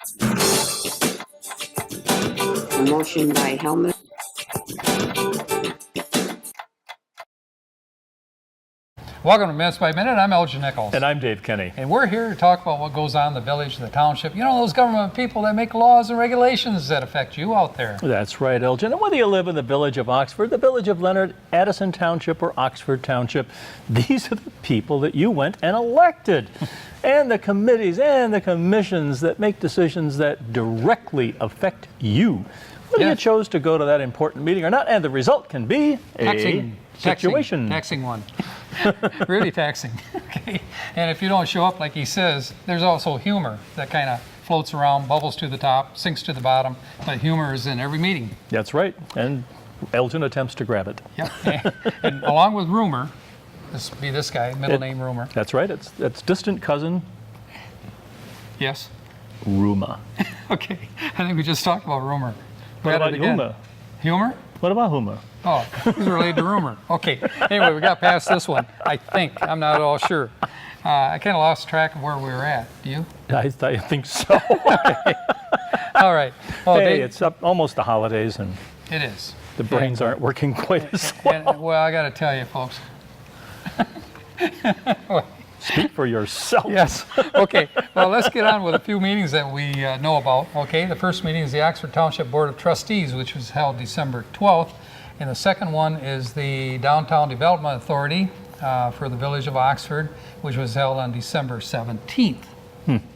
A motion by Helmut. Welcome to Minutes by Minute. I'm Elgin Nichols. And I'm Dave Kenny. And we're here to talk about what goes on in the village and the township. You know, those government people that make laws and regulations that affect you out there. That's right, Elgin. And whether you live in the village of Oxford, the village of Leonard, Addison Township, or Oxford Township, these are the people that you went and elected. And the committees and the commissions that make decisions that directly affect you. Whether you chose to go to that important meeting or not, and the result can be a situation. Taxing one. Really taxing. Okay. And if you don't show up like he says, there's also humor that kind of floats around, bubbles to the top, sinks to the bottom, but humor is in every meeting. That's right. And Elgin attempts to grab it. Yep. And along with rumor, this would be this guy, middle name rumor. That's right. It's distant cousin. Yes. Ruma. Okay. I think we just talked about rumor. What about Huma? Humor? What about Huma? Oh, he's related to rumor. Okay. Anyway, we got past this one. I think. I'm not at all sure. I kind of lost track of where we were at. Do you? I think so. All right. Well, hey, it's almost the holidays, and it is. The brains aren't working quite as well. Well, I got to tell you, folks. Speak for yourself. Yes. Okay. Well, let's get on with a few meetings that we know about. Okay. The first meeting is the Oxford Township Board of Trustees, which was held December 12th. And the second one is the Downtown Development Authority for the Village of Oxford, which was held on December 17th.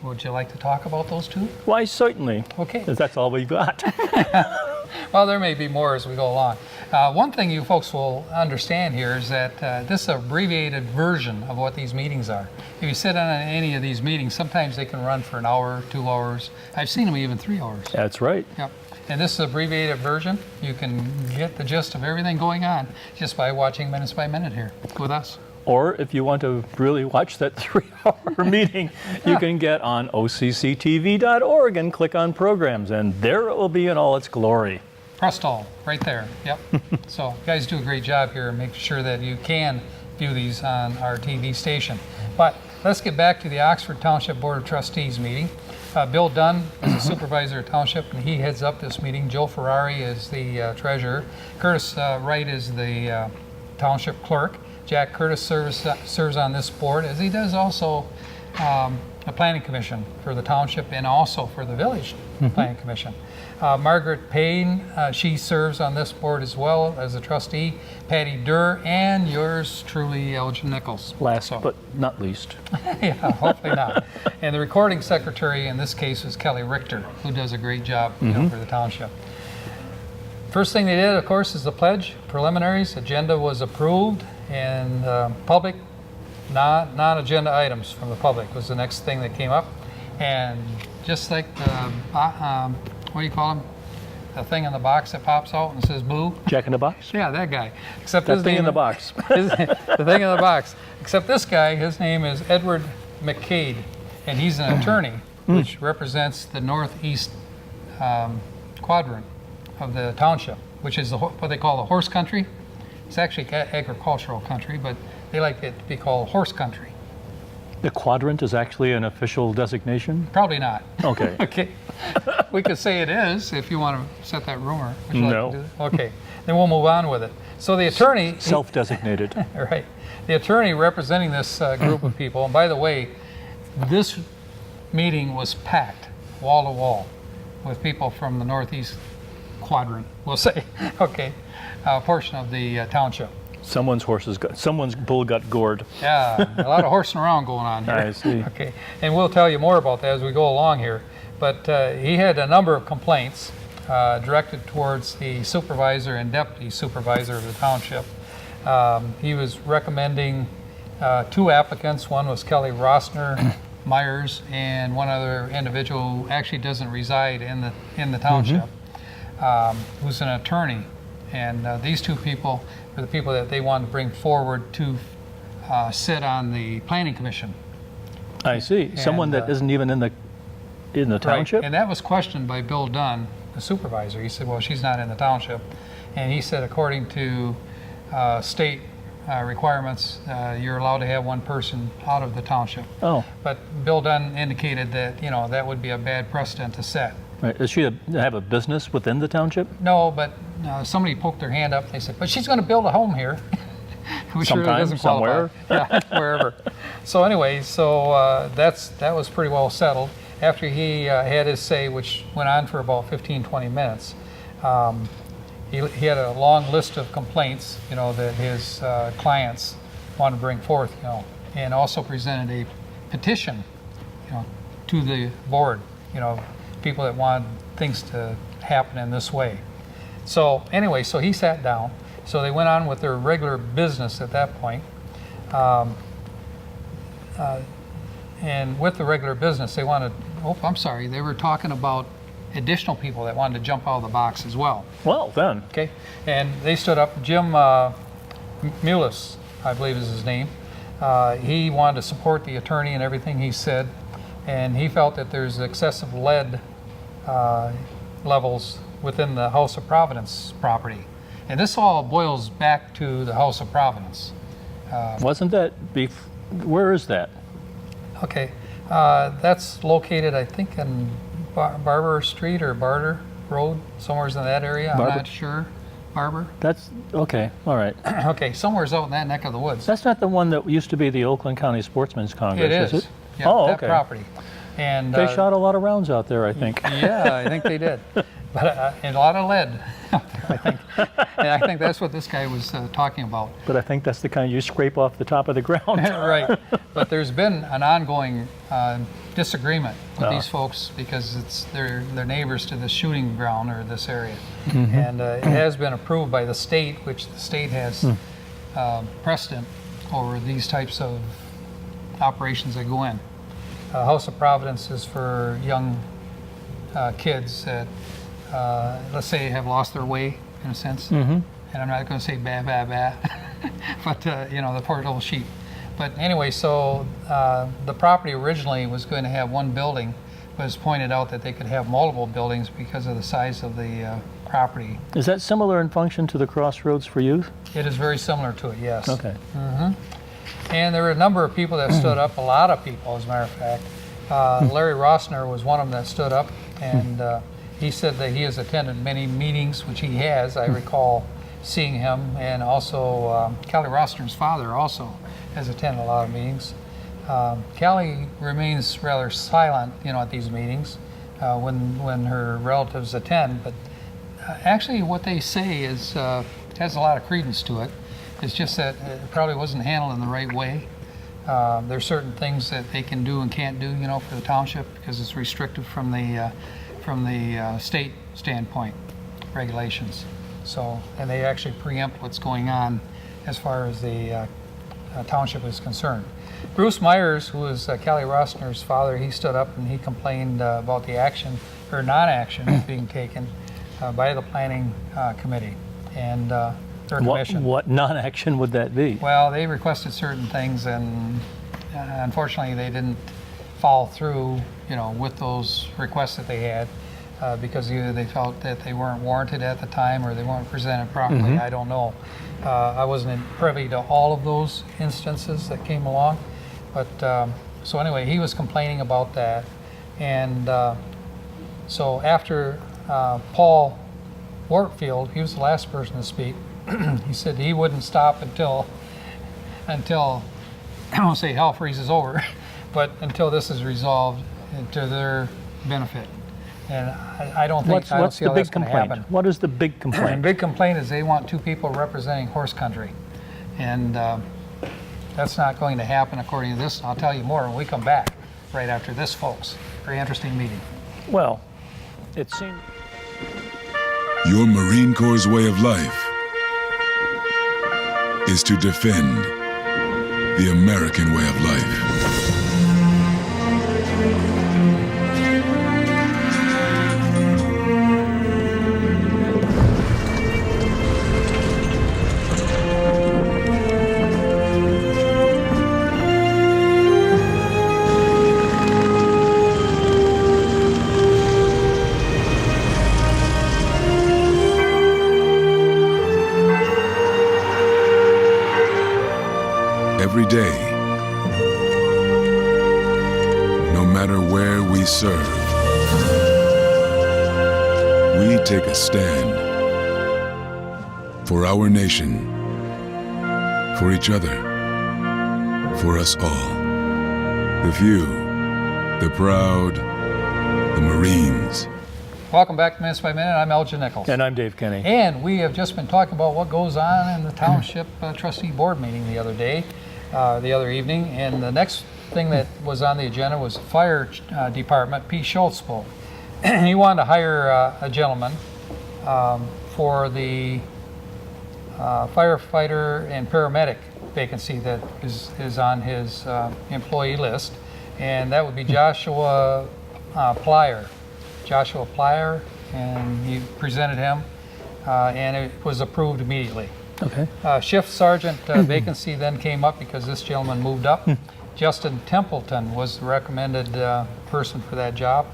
Would you like to talk about those two? Why, certainly. Okay. Because that's all we've got. Well, there may be more as we go along. One thing you folks will understand here is that this is an abbreviated version of what these meetings are. If you sit in on any of these meetings, sometimes they can run for an hour, 2 hours. I've seen them even 3 hours. That's right. Yep. And this is an abbreviated version. You can get the gist of everything going on just by watching Minutes by Minute here with us. Or if you want to really watch that 3-hour meeting, you can get on OCCTV.org and click on programs, and there it will be in all its glory. Presto, right there. Yep. So you guys do a great job here, making sure that you can view these on our TV station. But let's get back to the Oxford Township Board of Trustees meeting. Bill Dunn is the supervisor of township, and he heads up this meeting. Joe Ferrari is the treasurer. Curtis Wright is the township clerk. Jack Curtis serves on this board, as he does also the planning commission for the township and also for the village planning commission. Margaret Payne, she serves on this board as well as a trustee. Patty Durr, and yours truly, Elgin Nichols. Last but not least. Yeah, hopefully not. And the recording secretary in this case is Kelly Richter, who does a great job for the township. First thing they did, of course, is the pledge, preliminaries. Agenda was approved, and public, non-agenda items from the public was the next thing that came up. And just like the, what do you call them? The thing in the box that pops out and says blue. Jack in the Box? Yeah, that guy. Except that his thing name, in the box. The thing in the box. Except this guy, his name is Edward McCade, and he's an attorney, which represents the northeast quadrant of the township, which is what they call the horse country. It's actually agricultural country, but they like it to be called horse country. The quadrant is actually an official designation? Probably not. Okay. Okay. We could say it is if you want to set that rumor. Would you No. like to do that? Okay. Then we'll move on with it. So the attorney... Self-designated. Right. The attorney representing this group of people, and by the way, this meeting was packed wall to wall with people from the northeast quadrant, we'll say, okay, portion of the township. Someone's bull got gored. Yeah, a lot of horsing around going on here. I see. Okay, and we'll tell you more about that as we go along here. But he had a number of complaints directed towards the supervisor and deputy supervisor of the township. He was recommending 2 applicants. One was Kelly Rossner Myers, and one other individual who actually doesn't reside in the township, who's an attorney. And these 2 people are the people that they wanted to bring forward to sit on the planning commission. I see. Someone that isn't even in the township? Right. And that was questioned by Bill Dunn, the supervisor. He said, well, she's not in the township. And he said, according to state requirements, you're allowed to have one person out of the township. Oh, But Bill Dunn indicated that, that would be a bad precedent to set. right. Does she have a business within the township? No, but somebody poked their hand up. They said, but she's going to build a home here. Which really Sometime, doesn't qualify. Yeah, wherever. So anyway, that was pretty well settled. After he had his say, which went on for about 15, 20 minutes, he had a long list of complaints, that his clients wanted to bring forth, and also presented a petition, to the board, people that wanted things to happen in this way. So anyway, so he sat down. So they went on with their regular business at that point. And with the regular business, they were talking about additional people that wanted to jump out of the box as well. Well, then. Okay, and they stood up. Jim Mullis, I believe is his name. He wanted to support the attorney and everything he said, and he felt that there's excessive lead levels within the House of Providence property. And this all boils back to the House of Providence. Wasn't that where is that? Okay, that's located, I think, in Barber Street or Barter Road, somewhere in that area. I'm not sure. Barber? That's okay. All right. Okay, somewhere's out in that neck of the woods. That's not the one that used to be the Oakland County Sportsman's Congress, It is. it? Yeah, Oh, that okay. property. And They shot a lot of rounds out there, I think. Yeah, I think they did. But and a lot of lead, I think. And I think that's what this guy was talking about. But I think that's the kind you scrape off the top of the ground. Right. But there's been an ongoing disagreement with these folks because they're neighbors to the shooting ground or this area. And it has been approved by the state, which the state has precedent over these types of operations that go in. House of Providence is for young kids that, let's say, have lost their way, in a sense. And I'm not going to say ba, ba, ba, but, the poor little sheep. But anyway, so the property originally was going to have one building, but it's pointed out that they could have multiple buildings because of the size of the property. Is that similar in function to the Crossroads for Youth? It is very similar to it, yes. Okay. And there were a number of people that stood up, a lot of people, as a matter of fact. Larry Rossner was one of them that stood up, and he said that he has attended many meetings, which he has. I recall seeing him, and also Callie Rossner's father also has attended a lot of meetings. Callie remains rather silent, at these meetings when her relatives attend, but actually what they say is has a lot of credence to it. It's just that it probably wasn't handled in the right way. There's certain things that they can do and can't do, for the township because it's restricted from the state standpoint regulations. So, and they actually preempt what's going on as far as the township is concerned. Bruce Myers, who is Callie Rossner's father, he stood up and he complained about the action or non-action being taken by the planning committee and their commission. What non-action would that be? Well, they requested certain things, and unfortunately, they didn't follow through, with those requests that they had, because either they felt that they weren't warranted at the time or they weren't presented properly. I don't know. I wasn't privy to all of those instances that came along, but so anyway, he was complaining about that, and so after Paul Wartfield, he was the last person to speak. He said he wouldn't stop until I won't say hell freezes over, but until this is resolved to their benefit. And I don't think I don't What's see the how big that's going to complaint? happen. What is the big The complaint? big complaint is they want two people representing horse country, and that's not going to happen according to this. I'll tell you more when we come back right after this, folks. Very interesting meeting. Well, it seems. Your Marine Corps' way of life is to defend the American way of life. day. No matter where we serve, we take a stand for our nation, for each other, for us all. The few, the proud, the Marines. Welcome back to Minutes by Minute. I'm Elgin Nichols. And I'm Dave Kenny. And we have just been talking about what goes on in the Township Trustee Board meeting the other evening. And the next thing that was on the agenda was the Fire Department. Pete Schultz spoke. He wanted to hire a gentleman for the firefighter and paramedic vacancy that is on his employee list. And that would be Joshua Plyer. Joshua Plyer, and he presented him, and it was approved immediately. Okay. Shift sergeant vacancy then came up because this gentleman moved up. Justin Templeton was the recommended person for that job,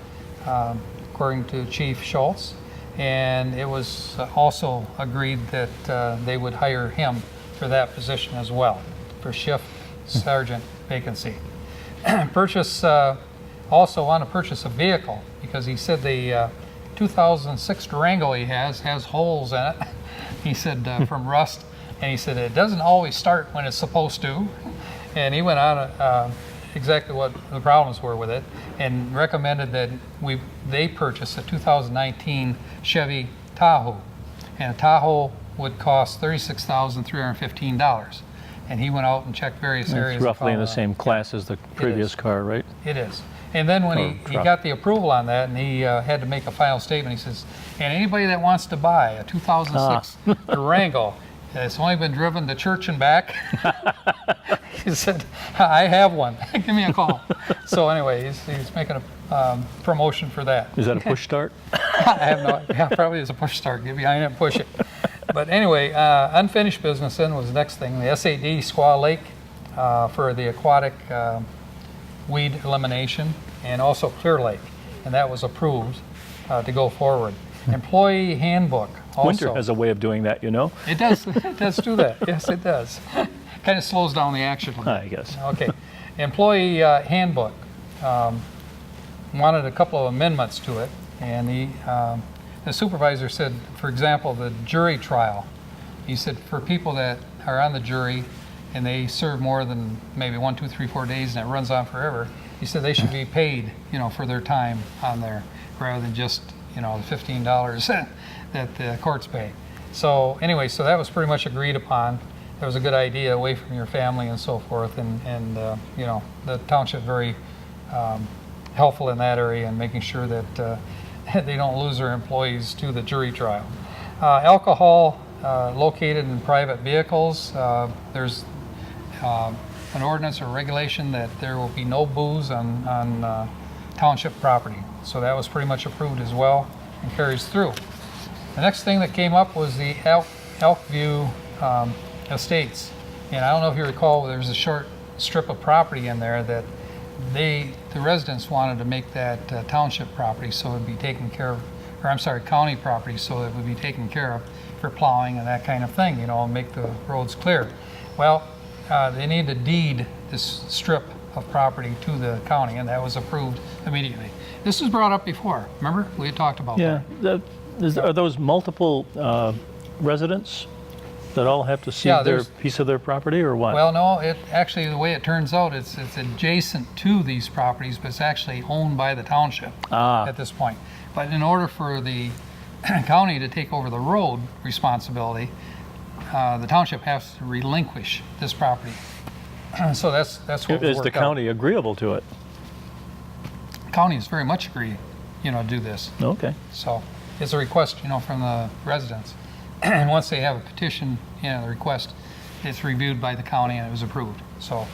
according to Chief Schultz, and it was also agreed that they would hire him for that position as well, for shift sergeant vacancy. Also want to purchase a vehicle because he said the 2006 Durango he has holes in it. He said from rust, and he said it doesn't always start when it's supposed to. And he went on exactly what the problems were with it, and recommended that they purchase a 2019 Chevy Tahoe, and a Tahoe would cost $36,315. And he went out and checked various areas. It's roughly in the same class as the previous car, right? It is. And then when he got the approval on that, and he had to make a final statement, he says, and anybody that wants to buy a 2006 Durango, it's only been driven to church and back, he said, I have one. Give me a call. So anyway, he's making a promotion for that. Is that a push start? I have no idea. Yeah, probably is a push start. Get behind it and push it. But anyway, unfinished business then was the next thing. The SAD Squaw Lake for the aquatic weed elimination, and also Clear Lake, and that was approved to go forward. Employee handbook also. Winter has a way of doing that, you know? It does do that. Yes, it does. Kind of slows down the action a little bit. I guess. Okay. Employee handbook wanted a couple of amendments to it, and the supervisor said, for example, the jury trial. He said for people that are on the jury and they serve more than maybe 1, 2, 3, 4 days and it runs on forever, he said they should be paid, for their time on there rather than just, the $15 that the courts pay. So anyway, so that was pretty much agreed upon. That was a good idea, away from your family and so forth, and the township very helpful in that area and making sure that they don't lose their employees to the jury trial. Alcohol located in private vehicles. There's an ordinance or regulation that there will be no booze on township property. So that was pretty much approved as well and carries through. The next thing that came up was the Elkview Estates. And I don't know if you recall, there's a short strip of property in there that the residents wanted to make that township property so it would be taken care of, or I'm sorry, county property so it would be taken care of for plowing and that kind of thing, and make the roads clear. Well, they need to deed this strip of property to the county, and that was approved immediately. This was brought up before, remember? We had talked about that. Yeah. Are those multiple residents that all have to see their piece of their property, or what? Well, no, it actually, the way it turns out, it's adjacent to these properties, but it's actually owned by the township at this point. But in order for the county to take over the road responsibility, the township has to relinquish this property. So that's what was Is the worked out. county agreeable to it? County is very much agreed, to do this. Okay. So it's a request, from the residents. And once they have a petition, the request, it's reviewed by the county and it was approved. So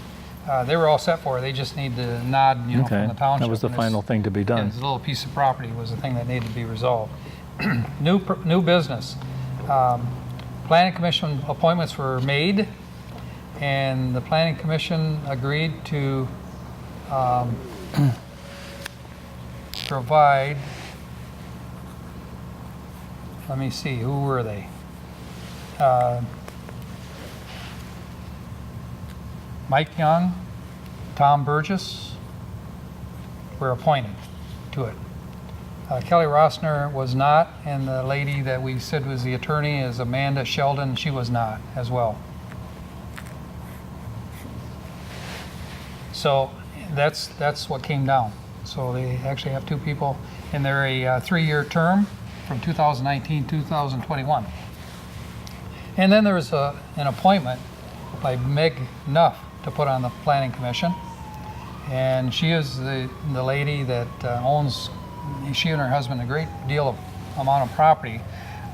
they were all set for it. They just need to nod, from the township. That was the And final thing to be yeah, done. this little piece of property was the thing that needed to be resolved. New business. Planning Commission appointments were made, and the Planning Commission agreed to provide, let me see, who were they? Mike Young, Tom Burgess were appointed to it. Kelly Rossner was not, and the lady that we said was the attorney is Amanda Sheldon. She was not as well. So that's what came down. So they actually have two people, and they're a 3-year term from 2019 to 2021. And then there was an appointment by Meg Nuff to put on the Planning Commission. And she is the lady that owns, she and her husband, a great deal of amount of property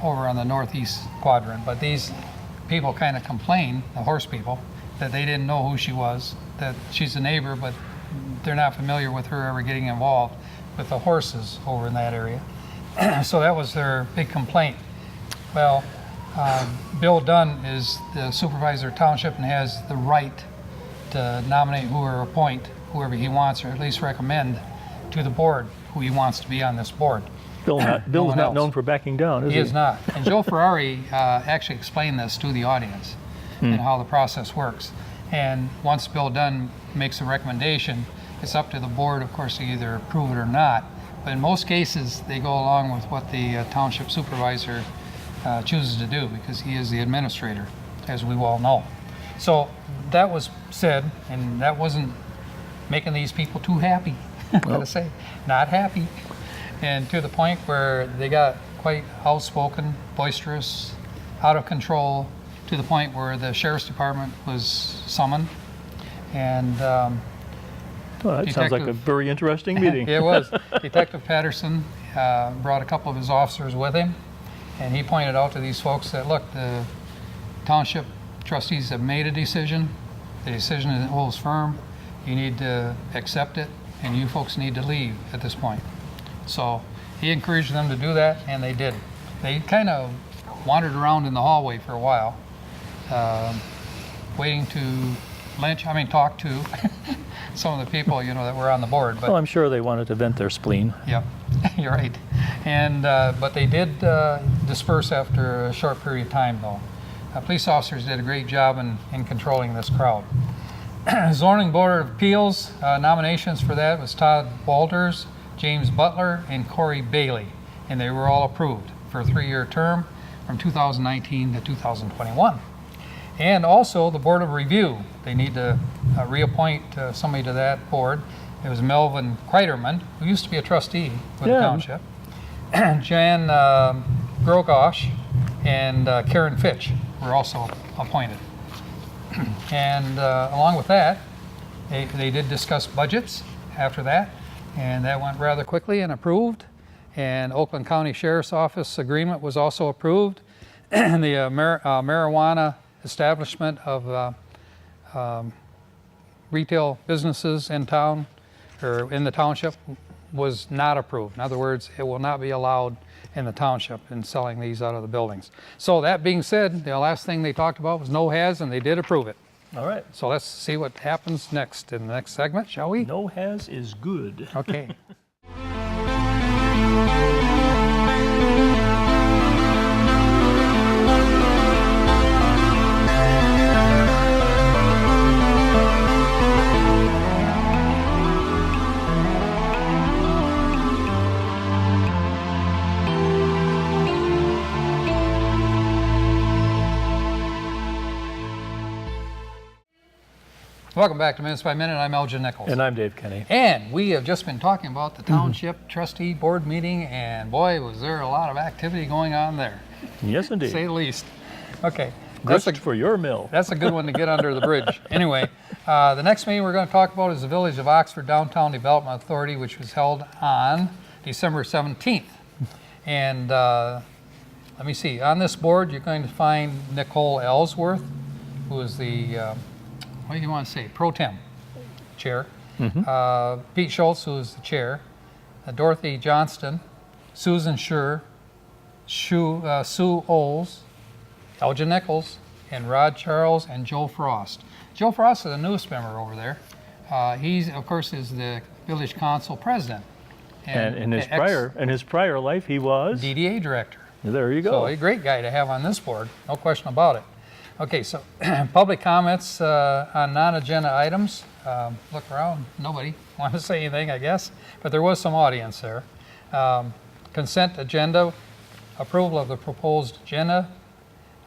over on the northeast quadrant. But these people kind of complain, the horse people, that they didn't know who she was, that she's a neighbor, but they're not familiar with her ever getting involved with the horses over in that area. So that was their big complaint. Well, Bill Dunn is the supervisor of township and has the right to nominate or appoint whoever he wants, or at least recommend to the board who he wants to be on this board. Bill's one not else. known for backing down, is he? He is not. And Joe Ferrari actually explained this to the audience and how the process works. And once Bill Dunn makes a recommendation, it's up to the board, of course, to either approve it or not. But in most cases, they go along with what the township supervisor chooses to do, because he is the administrator, as we all know. So that was said, and that wasn't making these people too happy, I gotta say. Not happy. And to the point where they got quite outspoken, boisterous, out of control, to the point where the sheriff's department was summoned. And Well, that sounds like a Detective- very interesting meeting. it was. Detective Patterson brought a couple of his officers with him, and he pointed out to these folks that, look, the township trustees have made a decision. The decision holds firm. You need to accept it, and you folks need to leave at this point. So he encouraged them to do that, and they did. They kind of wandered around in the hallway for a while, waiting to talk to some of the people, that were on the board. But Well, I'm sure they wanted to vent their spleen. Yep, you're right. And but they did disperse after a short period of time, though. Police officers did a great job in controlling this crowd. Zoning Board of Appeals, nominations for that was Todd Walters, James Butler, and Corey Bailey. And they were all approved for a 3-year term from 2019 to 2021. And also the Board of Review. They need to reappoint somebody to that board. It was Melvin Kreiderman, who used to be a trustee with the Yeah. township, Jan Grogosh, and Karen Fitch were also appointed. And along with that, they did discuss budgets after that, and that went rather quickly and approved. And Oakland County Sheriff's Office agreement was also approved. And the marijuana establishment of retail businesses in town, or in the township, was not approved. In other words, it will not be allowed in the township in selling these out of the buildings. So that being said, the last thing they talked about was no-has, and they did approve it. All right. So let's see what happens next in the next segment, shall we? No has is good. Okay. Welcome back to Minutes by Minute. I'm Elgin Nichols. And I'm Dave Kenny. And we have just been talking about the Township Trustee Board meeting, and boy, was there a lot of activity going on there, Yes, to indeed. say the least. Okay, that's Grist for your mill. a good one to get under the bridge. Anyway, the next meeting we're going to talk about is the Village of Oxford Downtown Development Authority, which was held on December 17th. And let me see, on this board, you're going to find Nicole Ellsworth, who is the what do you want to say, pro tem chair. Pete Schultz, who is the chair. Dorothy Johnston, Susan Schur, Sue Oles, Elgin Nichols, and Rod Charles, and Joe Frost. Joe Frost is the newest member over there. He's, of course, is the village council president. And in his prior life, he was. DDA director. There you So go. a great guy to have on this board, no question about it. Okay, so public comments on non-agenda items. Look around, nobody want to say anything, I guess, but there was some audience there. Consent agenda, approval of the proposed agenda,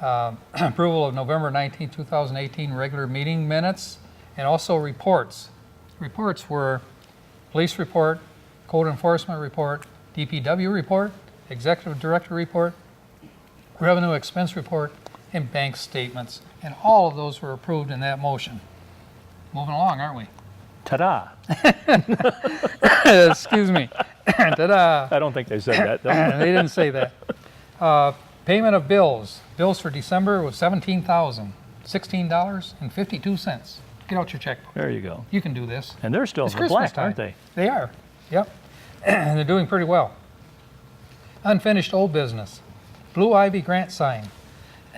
approval of November 19, 2018 regular meeting minutes, and also reports. Reports were police report, code enforcement report, DPW report, executive director report, revenue expense report, and bank statements. And all of those were approved in that motion. Moving along, aren't we? Ta-da. Excuse me. Ta-da. I don't think they said that, though. They didn't say that. Payment of bills. Bills for December was $17,016.52. Get out your checkbook. There you go. You can do this. And they're still It's in the Christmas black, time. aren't they? They are. Yep. And they're doing pretty well. Unfinished old business. Blue Ivy grant sign.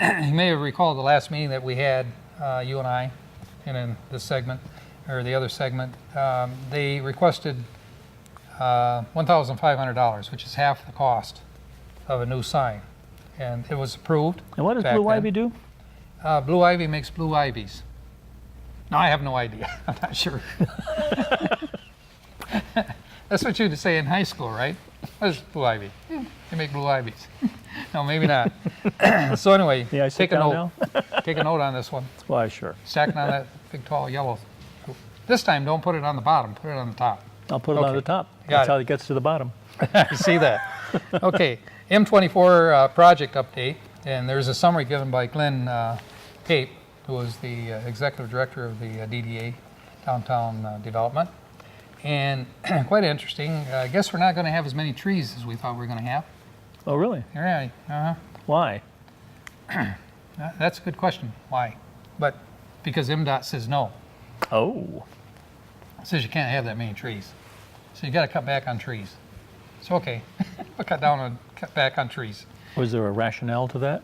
You may have recalled the last meeting that we had, you and I, and in this segment, or the other segment, they requested $1,500, which is half the cost of a new sign. And it was approved. And what does back Blue then. Ivy do? Blue Ivy makes blue ivies. No, I have no idea. I'm not sure. That's what you'd say in high school, right? What is blue ivy? They make blue ivies. No, maybe not. So anyway, Yeah, I sit take a down note. Take a note on this one. Why, sure. Stack it on that big tall yellow. This time, don't put it on the bottom. Put it on the top. I'll put it on Okay. the top. Got That's it. how it gets to the bottom. You see that? Okay, M24 project update, and there's a summary given by Glenn Cape, who was the executive director of the DDA Downtown Development. And quite interesting. I guess we're not going to have as many trees as we thought we were going to have. Oh, really? Yeah, Why? that's a good question. Why? But because MDOT says no. Oh. It says you can't have that many trees. So you got to cut back on trees. So okay, we'll cut back on trees. Was there a rationale to that?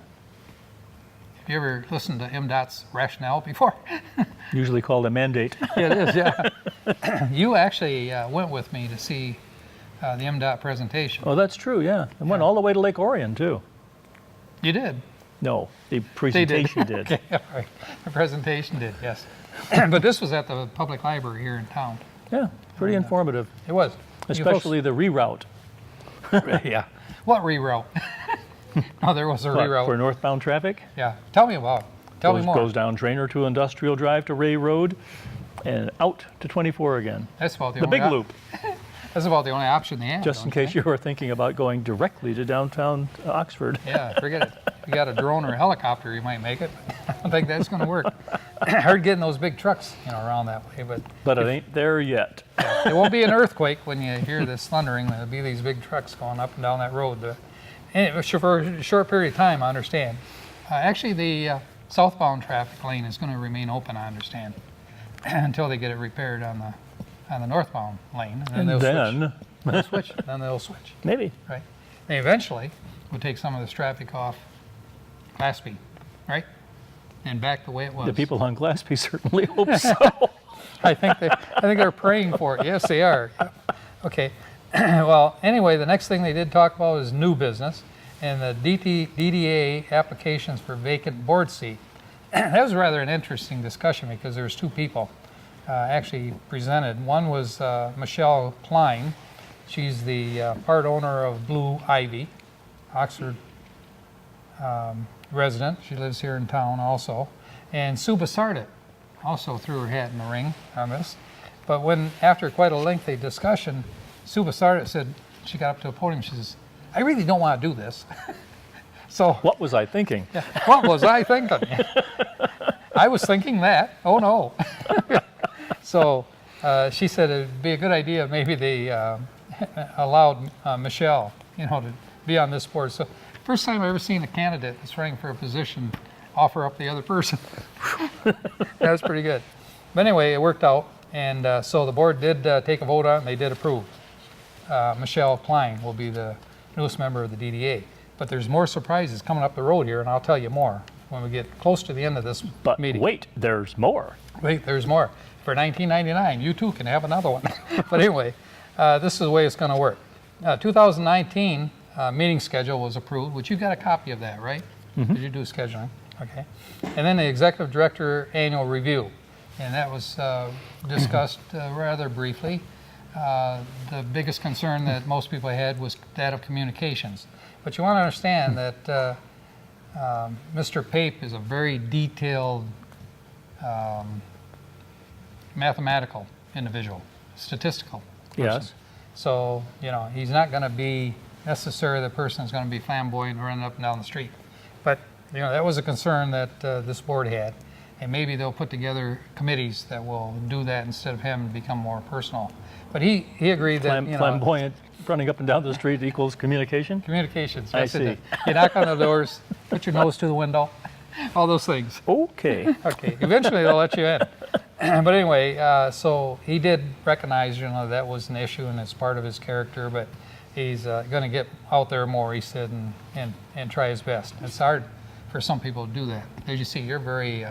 Have you ever listened to MDOT's rationale before? Usually called a mandate. Yeah, it is, yeah. You actually went with me to see the MDOT presentation. Oh, that's true, yeah. It went Yeah. all the way to Lake Orion, too. You did. No, the They did. presentation did. Okay, all right. The presentation did, yes. But this was at the public library here in town. Yeah, pretty informative, It was. especially the reroute. Yeah. What reroute? Oh, there was a What, reroute. for northbound traffic. Yeah. Tell me about it. Tell me more. Goes down Trainer to Industrial Drive to Ray Road and out to 24 again. That's about the The only big loop, That's about the only option they have. just in don't you case think? you were thinking about going directly to downtown Oxford. Yeah, forget it. If you got a drone or a helicopter, you might make it. I don't think that's going to work. Hard getting those big trucks, around that way, but But it ain't there yet. it won't be an earthquake when you hear this thundering. There'll be these big trucks going up and down that road. And it was for a short period of time, I understand. Actually, the southbound traffic lane is going to remain open, I understand, until they get it repaired on the northbound lane. And they'll then, switch. Then they'll switch. maybe. Right? And eventually, we'll take some of this traffic off Glassby, right? And back the way it was. The people on Glassby certainly hope so. I think they're praying for it. Yes, they are. Yep. Okay. Well, anyway, the next thing they did talk about is new business and the DDA applications for vacant board seat. That was rather an interesting discussion because there was two people actually presented. One was Michelle Klein. She's the part owner of Blue Ivy, Oxford resident. She lives here in town also. And Sue Bassardit also threw her hat in the ring on this. But after quite a lengthy discussion, Sue Bassardit said, she got up to a podium, she says, I really don't want to do this. So, What was I thinking? what was I thinking? I was thinking that. Oh no. So she said it'd be a good idea maybe they allowed Michelle, to be on this board. So first time I've ever seen a candidate that's running for a position offer up the other person. That was pretty good. But anyway, it worked out. And so the board did take a vote on it and they did approve. Michelle Klein will be the newest member of the DDA. But there's more surprises coming up the road here, and I'll tell you more when we get close to the end of this But meeting. wait, there's more. Wait, there's more. For $19.99, you too can have another one. But anyway, this is the way it's going to work. 2019 meeting schedule was approved, which you got a copy of that, right? Did you do scheduling? Okay. And then the executive director annual review. And that was discussed rather briefly. The biggest concern that most people had was that of communications. But you want to understand that Mr. Pape is a very detailed mathematical individual, statistical person. Yes. So, you know, he's not going to be necessarily the person that's going to be flamboyant and running up and down the street. But, you know, that was a concern that this board had. And maybe they'll put together committees that will do that instead of him become more personal. But he agreed that, you know, Flamboyant, running up and down the street equals communication? communications. I yes, it see. is. You knock on the doors, put your nose to the window, all those things. Okay. Okay, eventually they'll let you in. But anyway, so he did recognize, you know, that was an issue and it's part of his character, but he's going to get out there more, he said, and try his best. It's hard for some people to do that. As you see, you're very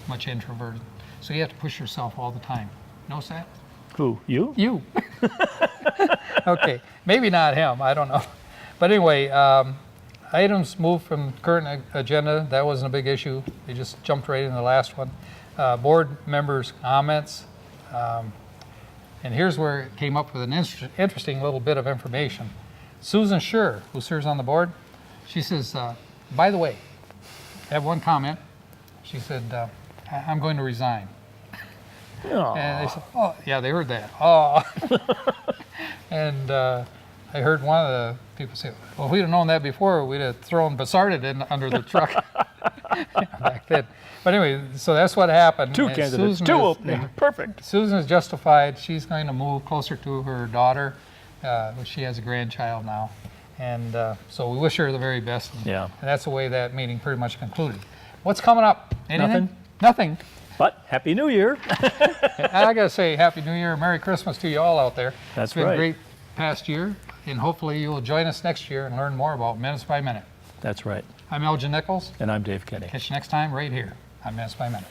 much introverted, so you have to push yourself all the time. Notice that? Who, you? You. Okay, maybe not him, I don't know. But anyway, items moved from current agenda, that wasn't a big issue. They just jumped right into the last one. Board members' comments. And here's where it came up with an interesting little bit of information. Susan Schur, who serves on the board, she says, by the way, I have one comment. She said, I'm going to resign. Aw. And they said, oh, yeah, they heard that. Oh. And I heard one of the people say, well, if we'd have known that before, we'd have thrown Basarded in under the truck back then. But anyway, so that's what happened. Two And candidates, Susan two is- openings, perfect. Susan is justified. She's going to move closer to her daughter. She has a grandchild now. And so we wish her the very best. Yeah. And that's the way that meeting pretty much concluded. What's coming up? Anything? Nothing. Nothing. But Happy New Year. I got to say, Happy New Year, Merry Christmas to you all out there. That's It's been right. a great past year, and hopefully you'll join us next year and learn more about Minutes by Minute. That's right. I'm Elgin Nichols. And I'm Dave Kenny. Catch you next time right here on Minutes by Minute.